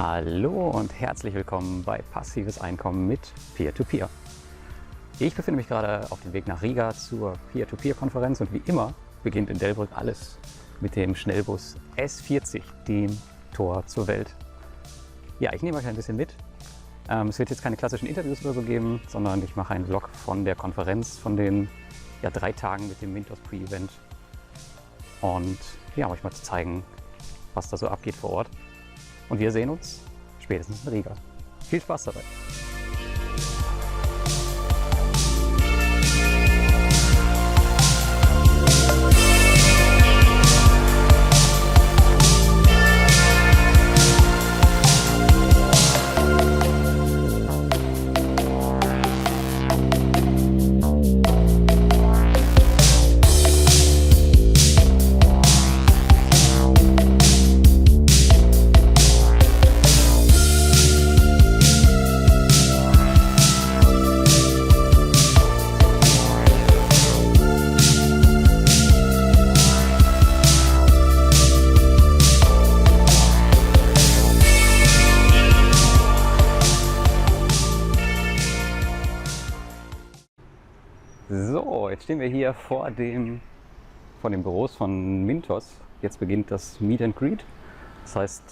Hallo und herzlich willkommen bei Passives Einkommen mit Peer-to-Peer. Ich befinde mich gerade auf dem Weg nach Riga zur Peer-to-Peer-Konferenz und wie immer beginnt in Delbrück alles mit dem Schnellbus S40, dem Tor zur Welt. Ja, ich nehme euch ein bisschen mit. Es wird jetzt keine klassischen Interviews oder so geben, sondern ich mache einen Vlog von der Konferenz, von den 3 Tagen mit dem Mintos Pre-Event. Und ja, um euch mal zu zeigen, was da so abgeht vor Ort. Und wir sehen uns spätestens in Riga. Viel Spaß dabei! So, jetzt stehen wir hier vor den Büros von Mintos. Jetzt beginnt das Meet and Greet. Das heißt,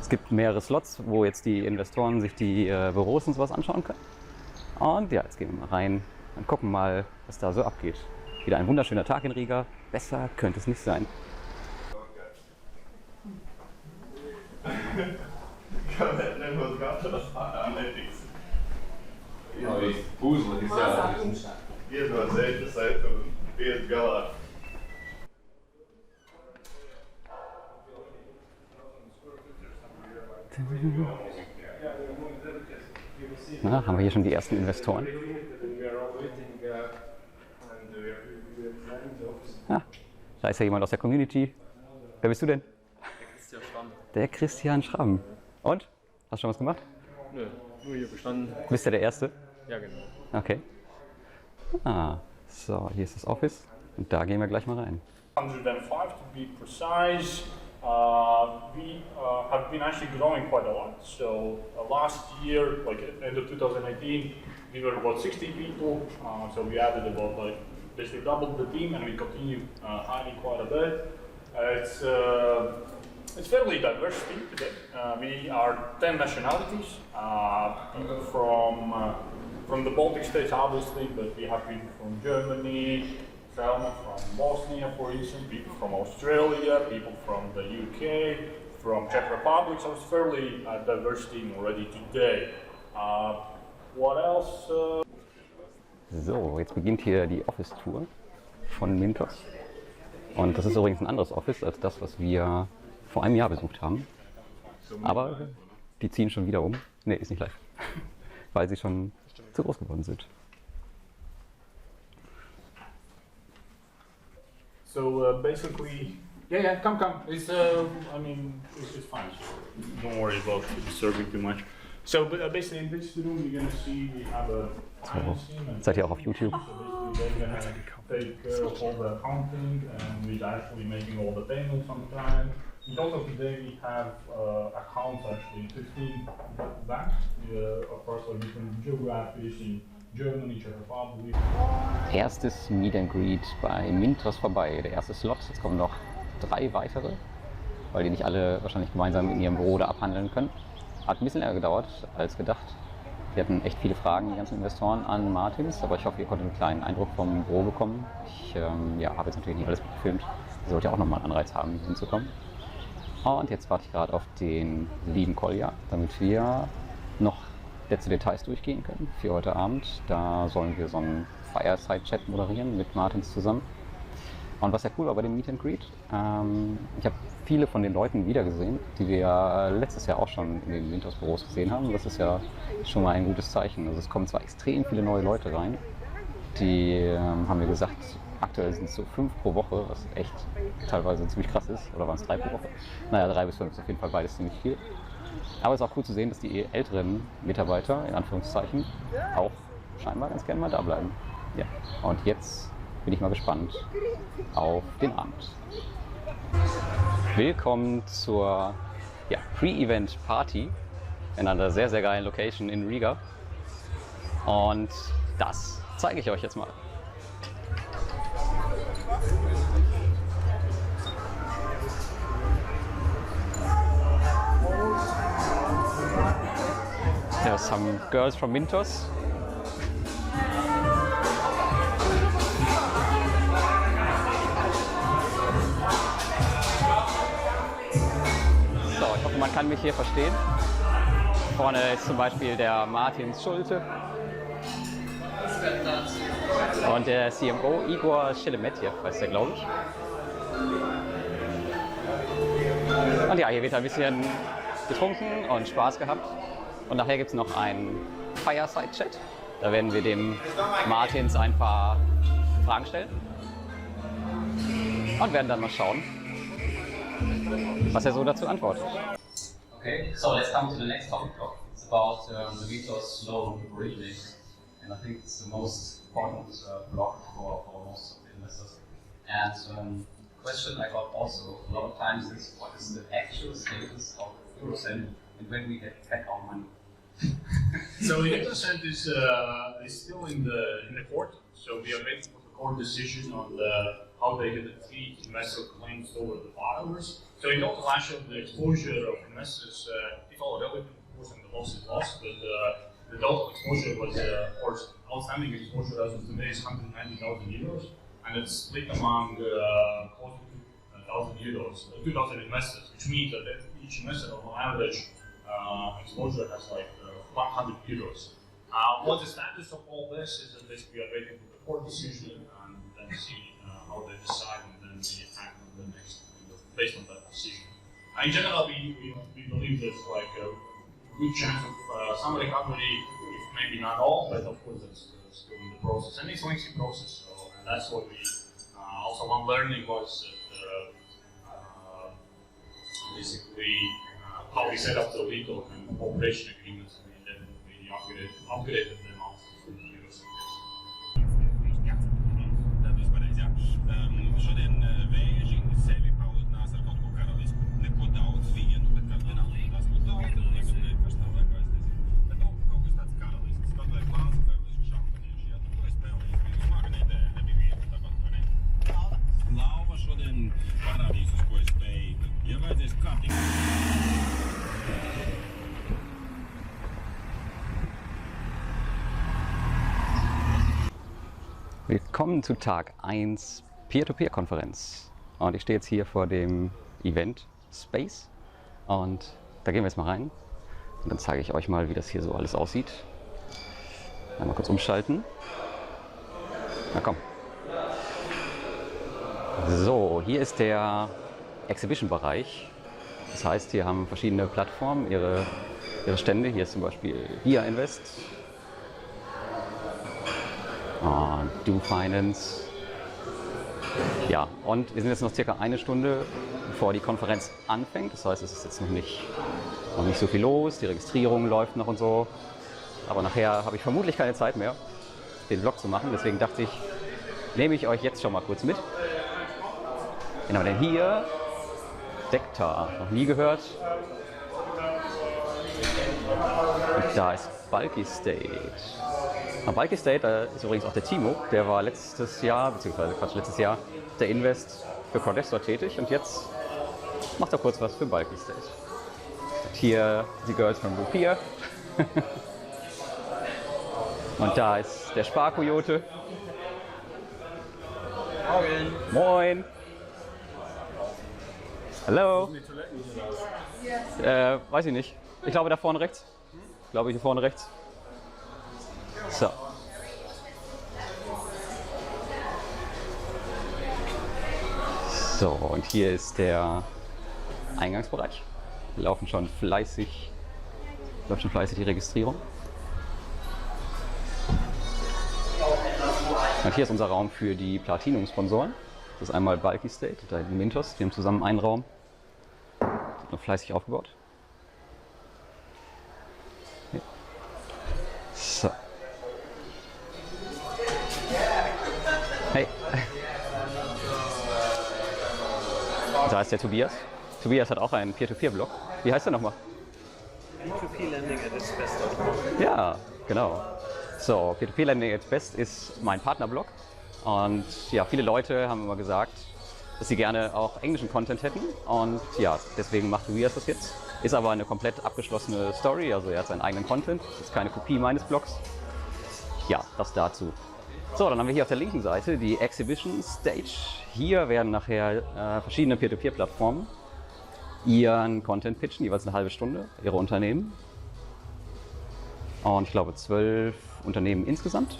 es gibt mehrere Slots, wo jetzt die Investoren sich die Büros und sowas anschauen können. Und ja, jetzt gehen wir mal rein und gucken mal, was da so abgeht. Wieder ein wunderschöner Tag in Riga. Besser könnte es nicht sein. Iedod zeķes aitu un iet galā. Na, haben wir hier schon die ersten Investoren? Ah, da ist ja jemand aus der Community. Wer bist du denn? Christian Schramm. Der Christian Schramm. Und? Hast du schon was gemacht? Nö, nur hier bestanden. Bist du der Erste? Ja, genau. Okay. So, hier ist das Office und da gehen wir gleich mal rein. 105 to be precise. We have been actually growing quite a lot. So last year, like at the end of 2018, we were about 60 people. So we added about basically doubled the team, and we continue hiring quite a bit. It's fairly diverse team today. We are 10 nationalities, people from the Baltic states, obviously, but we have people from Germany, Selma from Bosnia, for instance, people from Australia, people from the UK, from Czech Republic, so it's fairly diverse team already today. What else? So, jetzt beginnt hier die Office-Tour von Mintos. Und das ist übrigens ein anderes Office als das, was wir vor einem Jahr besucht haben. Aber die ziehen schon wieder um. Ne, ist nicht live. Weil sie schon zu groß geworden sind. So basically, yeah, come. It's it's fine. So don't worry about disturbing too much. So basically in this room you're gonna see we have a finance team. Seid ihr auch auf YouTube? So basically they're gonna take care of all the accounting and we're actually making all the payments on time. In total today we have accounts actually in 15 banks across all different geographies in Germany, Czech Republic. Erstes Meet and Greet bei Mintos vorbei. Der erste Slot. Jetzt kommen noch 3 weitere, weil die nicht alle wahrscheinlich gemeinsam in ihrem Büro da abhandeln können. Hat ein bisschen länger gedauert als gedacht. Wir hatten echt viele Fragen, die ganzen Investoren an Martins, aber ich hoffe, ihr konntet einen kleinen Eindruck vom Büro bekommen. Ich habe jetzt natürlich nicht alles gefilmt. Ihr sollt ja auch nochmal einen Anreiz haben, hinzukommen. Und jetzt warte ich gerade auf den lieben Kolja, damit wir noch letzte Details durchgehen können für heute Abend. Da sollen wir so einen Fireside-Chat moderieren mit Martins zusammen. Und was ja cool war bei dem Meet and Greet, ich habe viele von den Leuten wiedergesehen, die wir letztes Jahr auch schon in den Mintos-Büros gesehen haben. Das ist ja schon mal ein gutes Zeichen. Also es kommen zwar extrem viele neue Leute rein, die haben wir gesagt, aktuell sind es so 5 pro Woche, was echt teilweise ziemlich krass ist. Oder waren es 3 pro Woche? Naja, 3 bis 5 ist auf jeden Fall beides ziemlich viel. Aber es ist auch cool zu sehen, dass die älteren Mitarbeiter, in Anführungszeichen, auch scheinbar ganz gerne mal da bleiben. Ja, und jetzt bin ich mal gespannt auf den Abend. Willkommen zur ja, Pre-Event Party in einer sehr, sehr geilen Location in Riga. Und das zeige ich euch jetzt mal. There are some girls from Mintos. So, ich hoffe, man kann mich hier verstehen. Vorne ist zum Beispiel der Martin Schulte und der CMO Igor Schelemetjew, heißt der, glaube ich. Und ja, hier wird ein bisschen getrunken und Spaß gehabt. Und nachher gibt es noch einen Fireside-Chat. Da werden wir dem Martins ein paar Fragen stellen und werden dann mal schauen, was er so dazu antwortet. Okay, so let's come to the next topic. It's about the Mintos loan provisioning, and I think it's the most important block for most of the investors. And question I got also a lot of times is what is the actual status of Eurocent and when we get back our money? So the Eurocent is still in the court. So we are waiting for the court decision on how they can treat investor claims over the borrowers. So in total, actually, the exposure of investors, it's all relevant, of course, and the loss is lost, but the total exposure was, of course, outstanding exposure as of today is 190,000 euros, and it's split among close to 2,000 euros, 2,000 investors, which means that each investor on average exposure has like 100 euros. What the status of all this is that basically we are waiting for the court decision and then see how they decide and then we act on the next based on that decision. In general, we believe there's like a good chance of some recovery, if maybe not all, but of course it's still in the process. And it's a lengthy process, so and that's what we also one learning was that basically how we set up the legal and cooperation agreements. We definitely upgraded them also to the Eurocent. Šodien vēži sevi paudinās ar kaut ko karalisku. Neko daudz vienu, bet kā vienalga tās būtu daudz, un nebūtu karstā laikā, es nezinu. Bet kaut kas tāds karalisks, kaut vai glāzi karalisku šampanieši, jā, tu to es spēlēju. Bija smaga nedēļa, nebija vieta tāpat, vai ne? Lauva šodien parādīs, uz ko es spēju. Ja vajadzēs kārtīgi. Willkommen zu Tag 1 Peer-to-Peer-Konferenz. Und ich stehe jetzt hier vor dem Event Space und da gehen wir jetzt mal rein und dann zeige ich euch mal, wie das hier so alles aussieht. Einmal kurz umschalten. Na komm. So, hier ist der Exhibition-Bereich. Das heißt, hier haben verschiedene Plattformen ihre Stände. Hier ist zum Beispiel Via Invest. Do Finance. Ja, und wir sind jetzt noch circa eine Stunde, bevor die Konferenz anfängt. Das heißt, es ist jetzt noch nicht so viel los. Die Registrierung läuft noch und so. Aber nachher habe ich vermutlich keine Zeit mehr, den Vlog zu machen. Deswegen dachte ich, nehme ich euch jetzt schon mal kurz mit. Genau, denn hier Dektar, noch nie gehört. Und da ist Bulky State. Am Bulky State, da ist übrigens auch der Timo, der war letztes Jahr der Invest für Cordestor tätig und jetzt macht er kurz was für Bulky State. Und hier die Girls von Rupier. Und da ist der Sparkoyote. Morgen. Moin. Hallo. Weiß ich nicht. Ich glaube da vorne rechts. Ich glaube hier vorne rechts. So. So, und hier ist der Eingangsbereich. Läuft schon fleißig die Registrierung. Und hier ist unser Raum für die Platinum-Sponsoren. Das ist einmal Bulky State und da hinten Mintos. Die haben zusammen einen Raum. Sind noch fleißig aufgebaut. Hier. So. Hey. Da ist der Tobias. Tobias hat auch einen Peer-to-Peer-Blog. Wie heißt der nochmal? P2P-Landing@its-best.com. Ja, genau. So, Peer-to-Peer-Landing@its-best ist mein Partnerblog. Und ja, viele Leute haben immer gesagt, dass sie gerne auch englischen Content hätten. Und ja, deswegen macht Tobias das jetzt. Ist aber eine komplett abgeschlossene Story, also er hat seinen eigenen Content. Das ist keine Kopie meines Blogs. Ja, das dazu. So, dann haben wir hier auf der linken Seite die Exhibition Stage. Hier werden nachher verschiedene Peer-to-Peer-Plattformen ihren Content pitchen, jeweils eine halbe Stunde, ihre Unternehmen. Und ich glaube 12 Unternehmen insgesamt.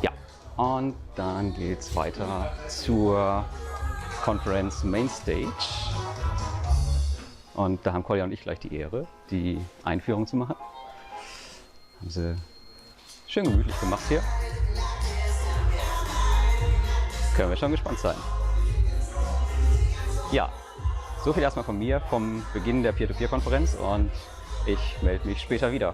Ja, und dann geht es weiter zur Conference Mainstage. Und da haben Kolja und ich gleich die Ehre, die Einführung zu machen. Haben sie schön gemütlich gemacht hier. Können wir schon gespannt sein. Ja, so viel erstmal von mir vom Beginn der Peer-to-Peer-Konferenz und ich melde mich später wieder.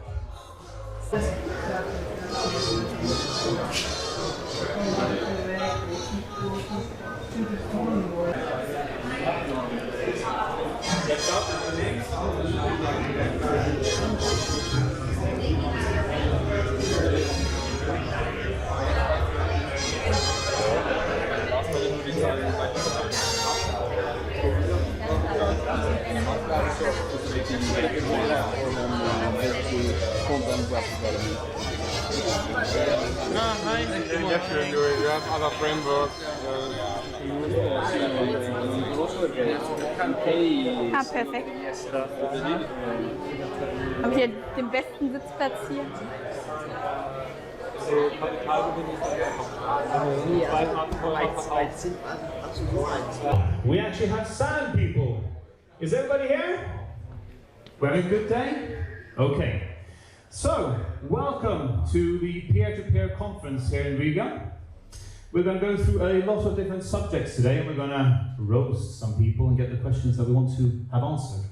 Ah, perfekt. Haben wir den besten Sitzplatz hier? We actually have sound people. Is everybody here? We're having a good day? Okay. So, welcome to the peer-to-peer conference here in Riga. We're going to go through a lot of different subjects today, and we're going to roast some people and get the questions that we want to have answered.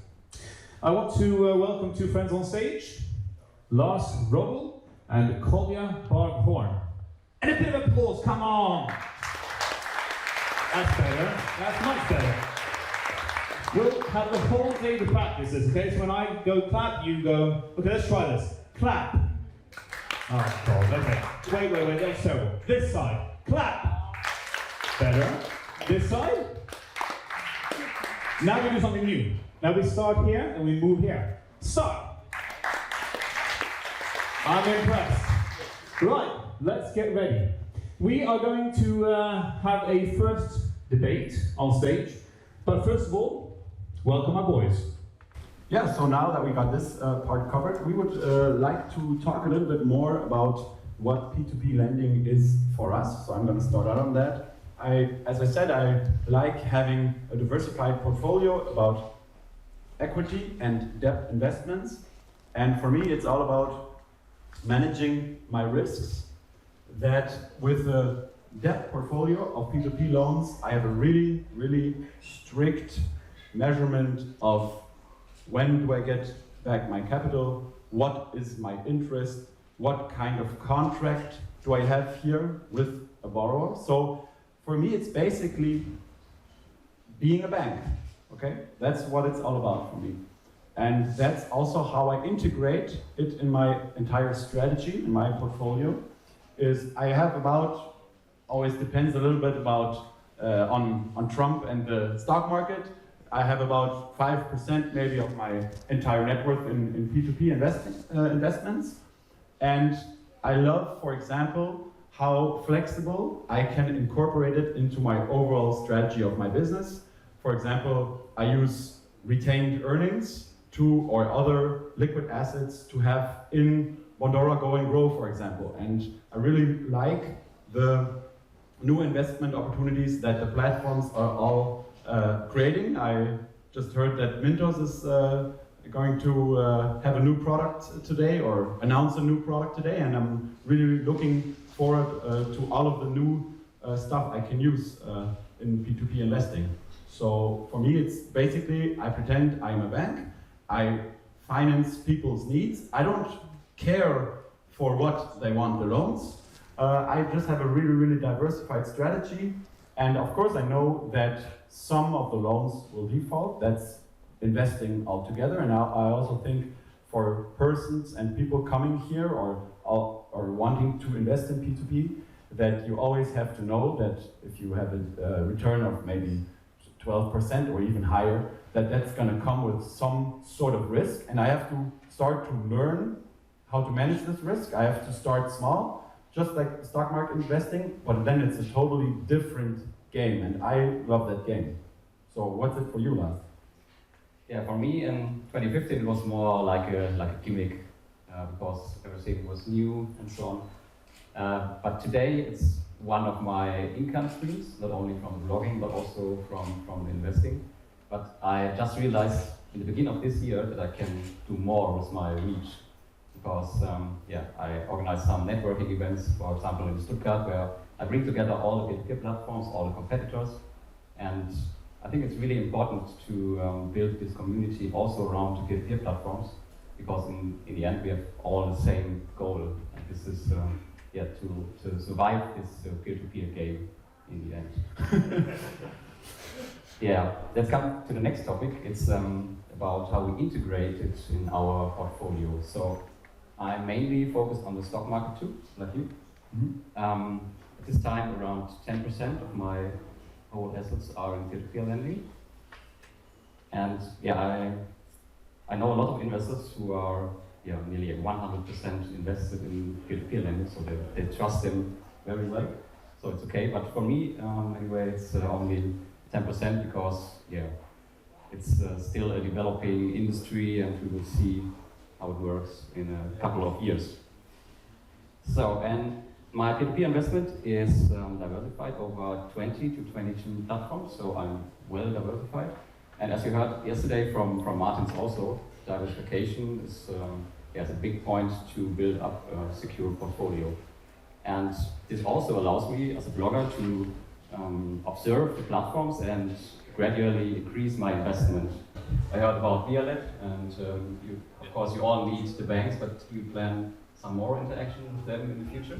I want to welcome two friends on stage, Lars Robel and Kolja Barghorn. And a bit of applause, come on! That's better, that's much better. We'll have the whole day to practice this, okay? So when I go clap, you go, okay, let's try this. Clap. Oh, God, okay. Wait, that's terrible. This side. Clap. Better. This side. Now we do something new. Now we start here and we move here. So. I'm impressed. Right, let's get ready. We are going to have a first debate on stage. But first of all, welcome our boys. Yeah, so now that we got this part covered, we would like to talk a little bit more about what P2P lending is for us. So I'm going to start out on that. As I said, I like having a diversified portfolio about equity and debt investments. And for me, it's all about managing my risks. That with a debt portfolio of P2P loans, I have a really, really strict measurement of when do I get back my capital, what is my interest, what kind of contract do I have here with a borrower. So for me, it's basically being a bank, okay? That's what it's all about for me. And that's also how I integrate it in my entire strategy, in my portfolio, is I have about, always depends a little bit about on Trump and the stock market. I have about 5% maybe of my entire net worth in P2P investments. And I love, for example, how flexible I can incorporate it into my overall strategy of my business. For example, I use retained earnings or other liquid assets to have in Bondora Go and Grow, for example. And I really like the new investment opportunities that the platforms are all creating. I just heard that Mintos is going to have a new product today or announce a new product today, and I'm really looking forward to all of the new stuff I can use in P2P investing. So for me, it's basically, I pretend I'm a bank, I finance people's needs. I don't care for what they want the loans. I just have a really, really diversified strategy, And of course, I know that some of the loans will default. That's investing altogether. And I also think for persons and people coming here or wanting to invest in P2P, that you always have to know that if you have a return of maybe 12% or even higher, that's going to come with some sort of risk. And I have to start to learn how to manage this risk. I have to start small, just like stock market investing, but then it's a totally different game, and I love that game. So what's it for you, Lars? Yeah, for me in 2015 it was more like a gimmick because everything was new and so on. But today it's one of my income streams, not only from blogging but also from investing. But I just realized in the beginning of this year that I can do more with my reach because I organize some networking events, for example in Stuttgart, where I bring together all the peer-to-peer platforms, all the competitors, and I think it's really important to build this community also around the peer-to-peer platforms, because in the end we have all the same goal, and this is to survive this peer-to-peer game in the end. Yeah, let's come to the next topic. It's about how we integrate it in our portfolio. So I'm mainly focused on the stock market too, like you. Mm-hmm. At this time, around 10% of my whole assets are in peer-to-peer lending. And I know a lot of investors who are nearly 100% invested in peer-to-peer lending, so they trust them very well. So it's okay, but for me, anyway, it's only 10% because, it's still a developing industry and we will see how it works in a couple of years. So, and my peer-to-peer investment is diversified over 20 to 22 platforms, so I'm well diversified. And as you heard yesterday from Martins also, diversification is a big point to build up a secure portfolio. And this also allows me as a blogger to observe the platforms and gradually increase my investment. I heard about Violet, and of course you all need the banks, but do you plan some more interaction with them in the future?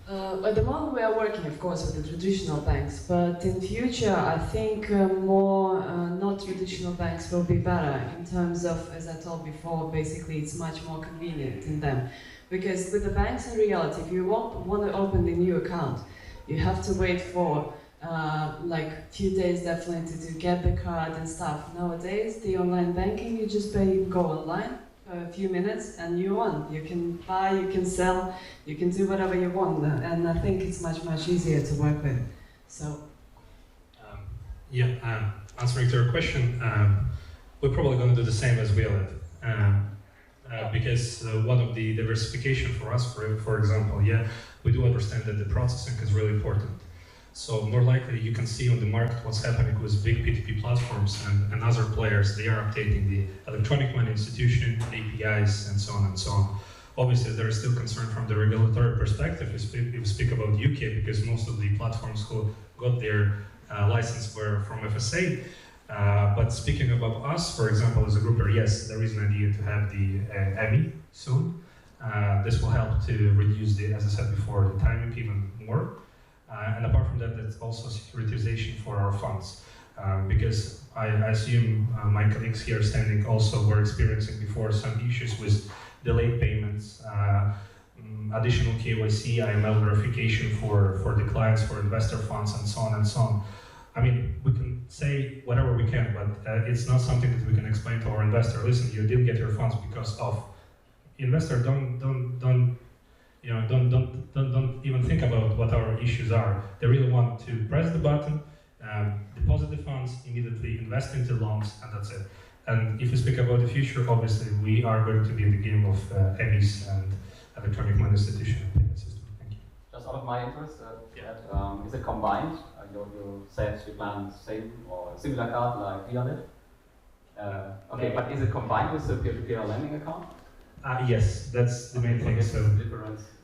At the moment we are working, of course, with the traditional banks, but in future I think more not traditional banks will be better in terms of, as I told before, basically it's much more convenient in them. Because with the banks in reality, if you want to open the new account, you have to wait for like few days definitely to get the card and stuff. Nowadays, the online banking, you just go online, a few minutes and you're on. You can buy, you can sell, you can do whatever you want, and I think it's much easier to work with. So, answering to your question, we're probably going to do the same as Violet, because one of the diversification for us, for example, we do understand that the processing is really important. So more likely you can see on the market what's happening with big P2P platforms and other players. They are updating the electronic money institution, APIs, and so on and so on. Obviously, there is still concern from the regulatory perspective if we speak about UK, because most of the platforms who got their license were from FSA. But speaking about us, for example, as a grouper, yes, there is an idea to have the EMI soon. This will help to reduce the, as I said before, the timing even more. And apart from that, it's also securitization for our funds. Because I assume my colleagues here standing also were experiencing before some issues with delayed payments, additional KYC, IML verification for the clients, for investor funds, and so on and so on. I mean, we can say whatever we can, but it's not something that we can explain to our investor. Listen, you didn't get your funds because of. Investor, don't even think about what our issues are. They really want to press the button, deposit the funds, immediately invest into loans, and that's it. And if we speak about the future, obviously we are going to be in the game of EMIs and electronic money institution and payment system. Thank you. Just out of my interest, is it combined? You said you plan the same or similar card like Violet. Okay, but is it combined with the peer-to-peer lending account? Yes, that's the main thing. So,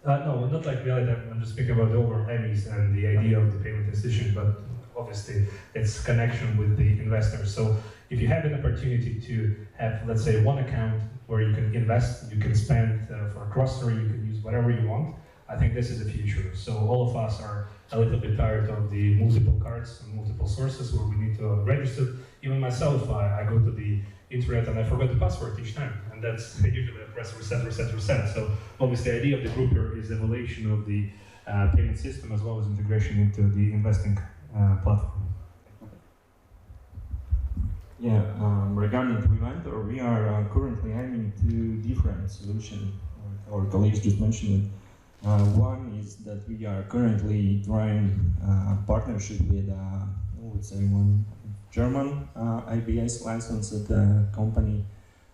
no, not like Violet. I'm just speaking about the overall EMIs and the idea of the payment institution, but obviously it's connection with the investors. So if you have an opportunity to have, let's say, one account where you can invest, you can spend for grocery, you can use whatever you want, I think this is the future. So all of us are a little bit tired of the multiple cards and multiple sources where we need to register. Even myself, I go to the internet and I forget the password each time, and that's usually I press reset. So obviously the idea of the Grouper is the evaluation of the payment system as well as integration into the investing platform. Yeah, regarding to Inventor, we are currently aiming to different solutions. Our colleagues just mentioned it. One is that we are currently trying partnership with, let's say, one German IBS licensed company,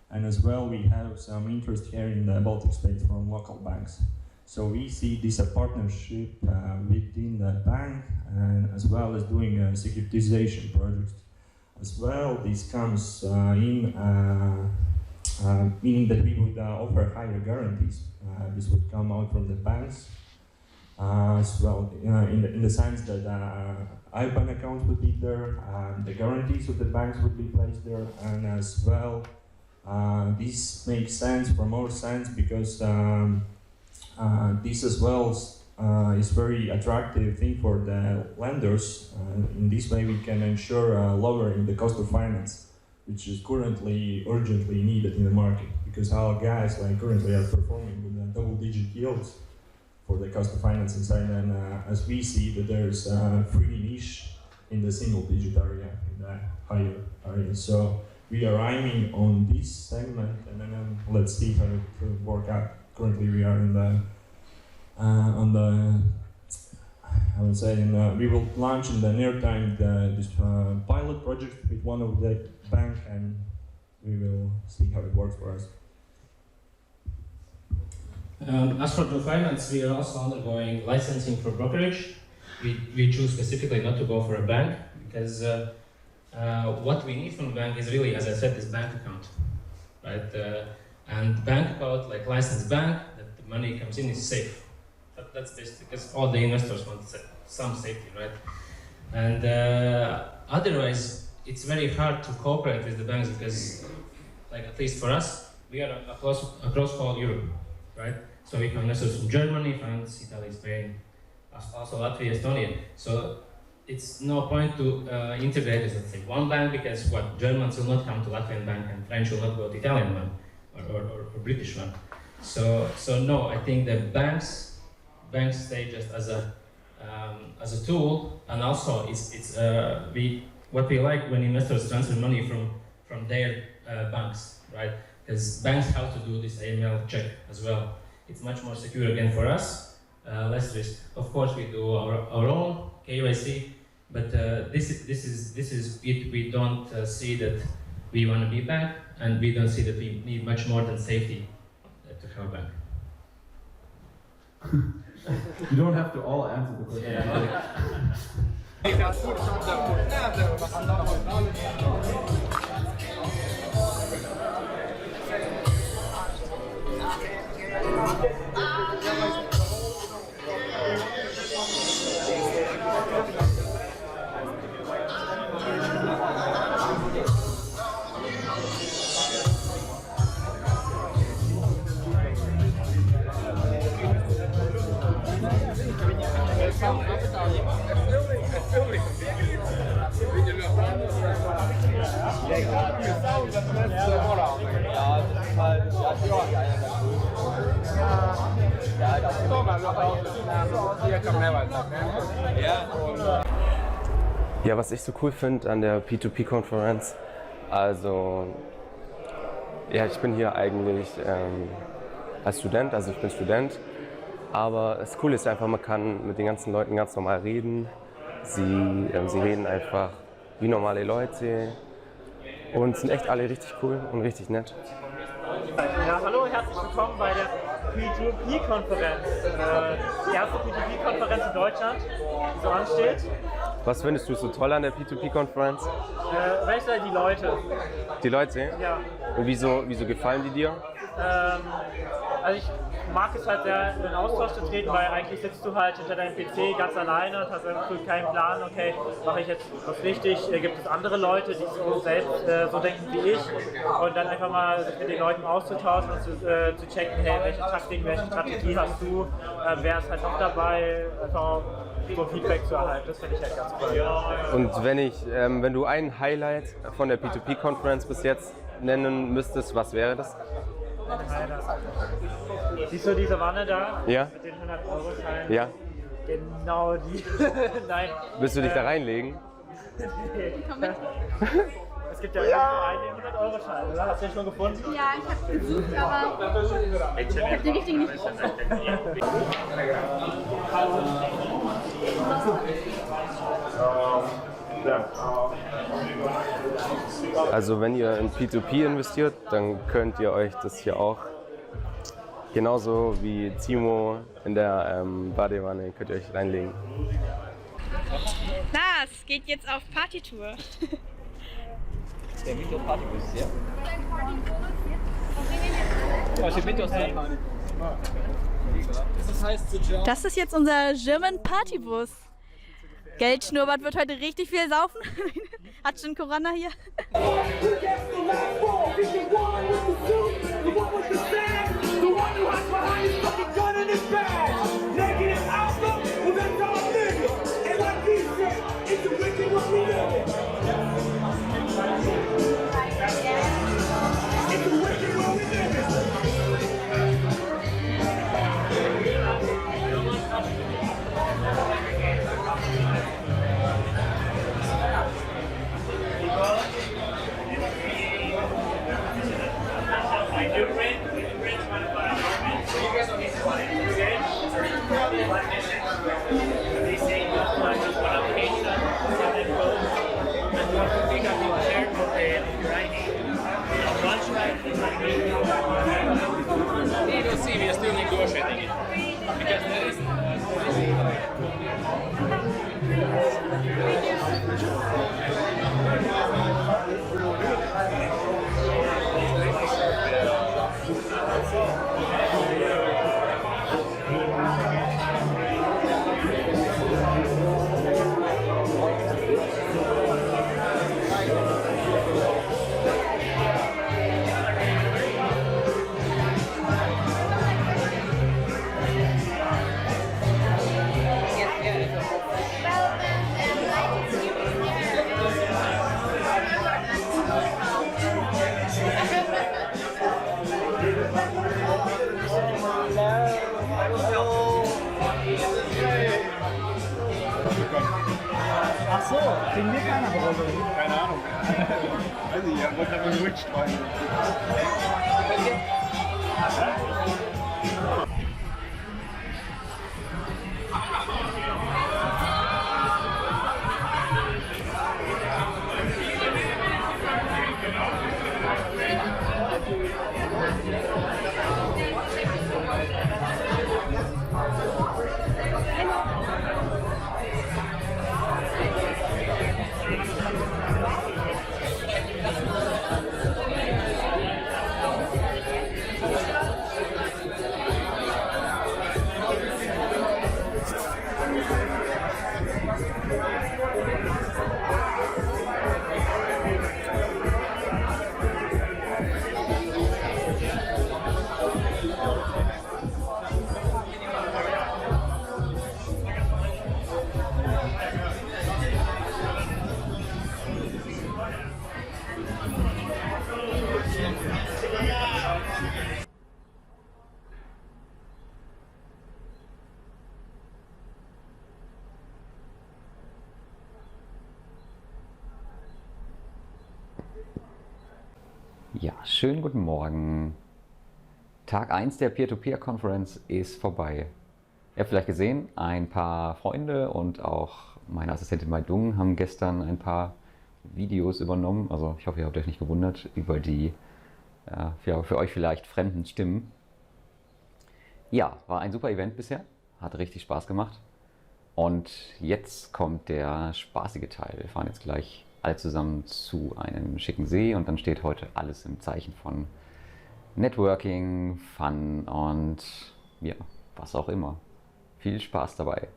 and as well we have some interest here in the Baltic states from local banks. So we see this a partnership within the bank, and as well as doing a securitization project. As well, this comes in meaning that we would offer higher guarantees. This would come out from the banks as well, in the sense that IBAN accounts would be there, the guarantees of the banks would be placed there, and as well, this makes sense from our sense because this as well is very attractive thing for the lenders. In this way, we can ensure lowering the cost of finance, which is currently urgently needed in the market, because our guys currently are performing with double-digit yields for the cost of financing side, and as we see that there's free niche in the single-digit area, in the higher area. So we are aiming on this segment, and then let's see how it will work out. Currently, we are in the I would say we will launch in the near time this pilot project with one of the bank, and we will see how it works for us. As for the finance, we are also undergoing licensing for brokerage. We choose specifically not to go for a bank because what we need from the bank is really, as I said, this bank account, right? And bank account, like licensed bank, that the money comes in is safe. That's basically because all the investors want some safety, right? And otherwise, it's very hard to cooperate with the banks because, like at least for us, we are across whole Europe, right? So we have investors from Germany, France, Italy, Spain, also Latvia, Estonia. So it's no point to integrate as, let's say, one bank because what Germans will not come to Latvian bank and French will not go to Italian one or British one. So no, I think the banks stay just as a tool, and also what we like when investors transfer money from their banks, right? Because banks have to do this AML check as well. It's much more secure again for us, less risk. Of course, we do our own KYC, but this is it. We don't see that we want to be a bank, and we don't see that we need much more than safety to have a bank. You don't have to all answer the question. Ja, was ich so cool finde an der P2P-Konferenz, also ja, ich bin hier eigentlich als Student, also ich bin Student, aber das Coole ist einfach, man kann mit den ganzen Leuten ganz normal reden. Sie reden einfach wie normale Leute und sind echt alle richtig cool und richtig nett. Ja, hallo, herzlich willkommen bei der P2P-Konferenz. Die erste P2P-Konferenz in Deutschland, die so ansteht. Was findest du so toll an der P2P-Konferenz? Die Leute. Die Leute? Ja. Und wieso gefallen die dir? Also ich mag es halt sehr, in den Austausch zu treten, weil eigentlich sitzt du halt hinter deinem PC ganz alleine und hast absolut keinen Plan, okay, mache ich jetzt was richtig, gibt es andere Leute, die so selbst so denken wie ich, und dann einfach mal sich mit den Leuten auszutauschen und zu checken, hey, welche Taktik, welche Strategie hast du, wer ist halt noch dabei, einfach so Feedback zu erhalten, das finde ich halt ganz cool. Und wenn du ein Highlight von der P2P-Conference bis jetzt nennen müsstest, was wäre das? Siehst du diese Wanne da? Ja. Mit den 100-Euro-Scheinen? Ja. Genau die. Nein. Willst du dich da reinlegen? Nee. Es gibt ja einen 100-Euro-Schein, oder? Hast du den schon gefunden? Ja, ich habe gesucht, aber ich habe den richtigen nicht gefunden. Also wenn ihr in P2P investiert, dann könnt ihr euch das hier auch genauso wie Timo in der Badewanne könnt ihr euch reinlegen. Lars geht jetzt auf Partytour. Der Windows Partybus, ja? Das ist jetzt unser German Partybus. Geldschnurrbart wird heute richtig viel saufen. Hat schon Corona hier. You'll see we are still negotiating it because there is Ach so, kriegen wir keine Rolle? Keine Ahnung. Weiß ich, ja, wollte aber durchstreuen. Ja, schönen guten Morgen. Tag 1 der Peer-to-Peer-Conference ist vorbei. Ihr habt vielleicht gesehen, ein paar Freunde und auch meine Assistentin Mai Dung haben gestern ein paar Videos übernommen. Also ich hoffe, ihr habt euch nicht gewundert über die für euch vielleicht fremden Stimmen. Ja, war ein super Event bisher. Hat richtig Spaß gemacht. Und jetzt kommt der spaßige Teil. Wir fahren jetzt gleich alle zusammen zu einem schicken See und dann steht heute alles im Zeichen von Networking, Fun und ja, was auch immer. Viel Spaß dabei.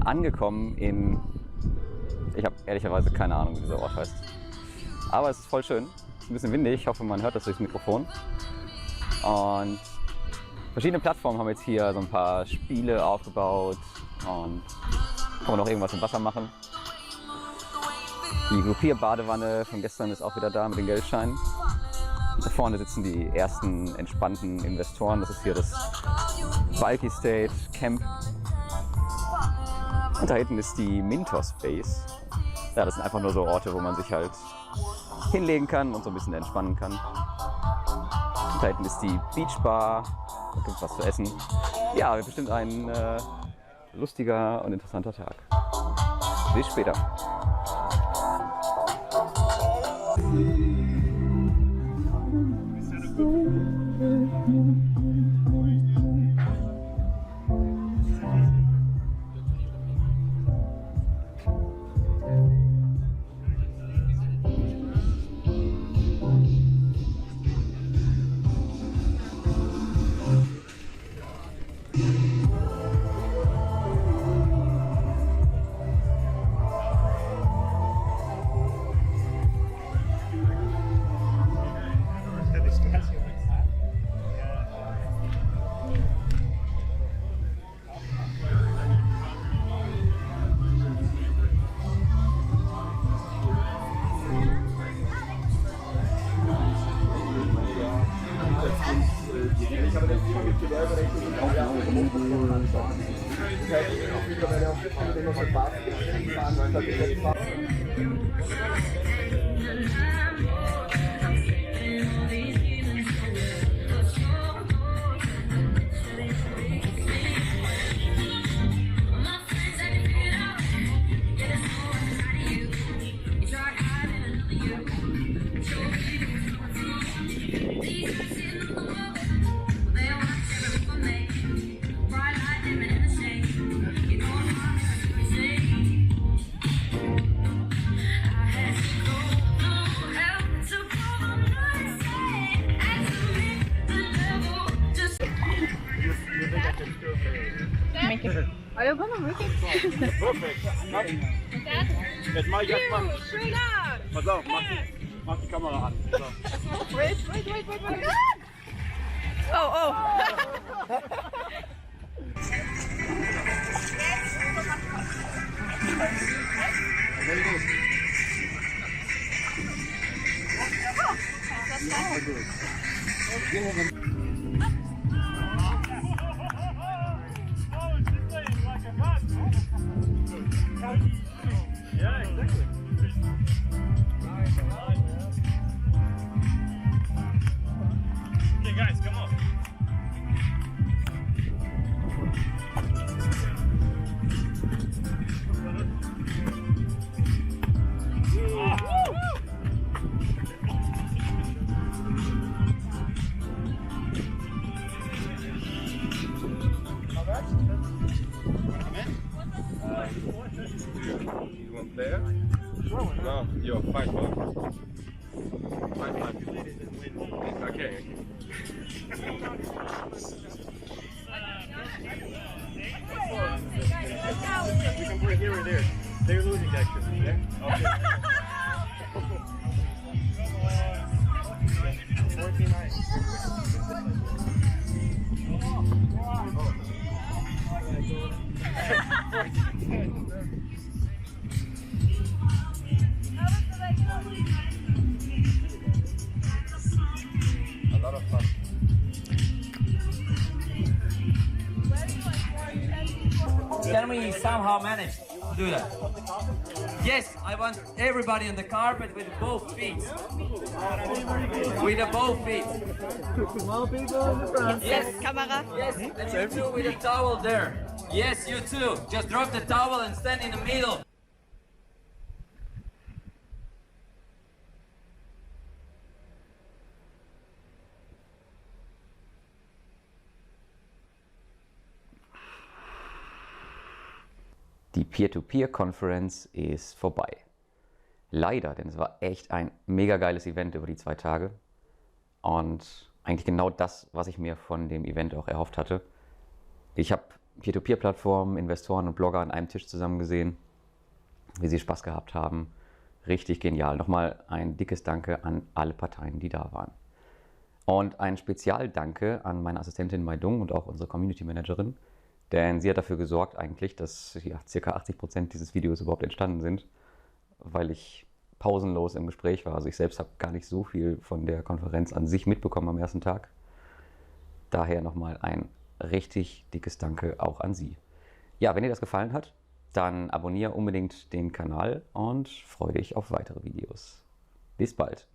Angekommen in, ich habe ehrlicherweise keine Ahnung, wie dieser Ort heißt. Aber es ist voll schön. Es ist ein bisschen windig, ich hoffe, man hört das durchs Mikrofon. Und verschiedene Plattformen haben jetzt hier so ein paar Spiele aufgebaut und kann man auch irgendwas im Wasser machen. Die Gruppierbadewanne von gestern ist auch wieder da mit den Geldscheinen. Da vorne sitzen die ersten entspannten Investoren. Das ist hier das Bulky State Camp. Und da hinten ist die Mintos Base. Ja, das sind einfach nur so Orte, wo man sich halt hinlegen kann und so ein bisschen entspannen kann. Und da hinten ist die Beach Bar. Da gibt es was zu essen. Ja, wird bestimmt ein lustiger und interessanter Tag. Bis später. Are you gonna make it? Perfekt. Jetzt mach ich erstmal. Pass auf, mach die Kamera an. So. Wait. Oh. Yeah, exactly. Okay, guys, come on. You want there? No, you're 5-1. 5-5. Okay. We can put it here or there. They're losing actually. Yeah? Okay. 49. A lot of fun. Can we somehow manage to do that? Yes, I want everybody on the carpet with both feet. With the both feet. Small people in the front. Yes, Kamera. Yes, and you too with a towel there. Yes, you too. Just drop the towel and stand in the middle. Die Peer-to-Peer-Conference ist vorbei. Leider, denn es war echt ein mega geiles Event über die 2 Tage. Und eigentlich genau das, was ich mir von dem Event auch erhofft hatte. Ich habe Peer-to-Peer-Plattformen, Investoren und Blogger an einem Tisch zusammen gesehen, wie sie Spaß gehabt haben. Richtig genial. Nochmal ein dickes Danke an alle Parteien, die da waren. Und ein Spezialdanke an meine Assistentin Mai Dung und auch unsere Community Managerin, denn sie hat dafür gesorgt eigentlich, dass ja, ca. 80% dieses Videos überhaupt entstanden sind, weil ich pausenlos im Gespräch war. Also ich selbst habe gar nicht so viel von der Konferenz an sich mitbekommen am ersten Tag. Daher nochmal ein richtig dickes Danke auch an Sie. Ja, wenn dir das gefallen hat, dann abonniere unbedingt den Kanal und freue dich auf weitere Videos. Bis bald.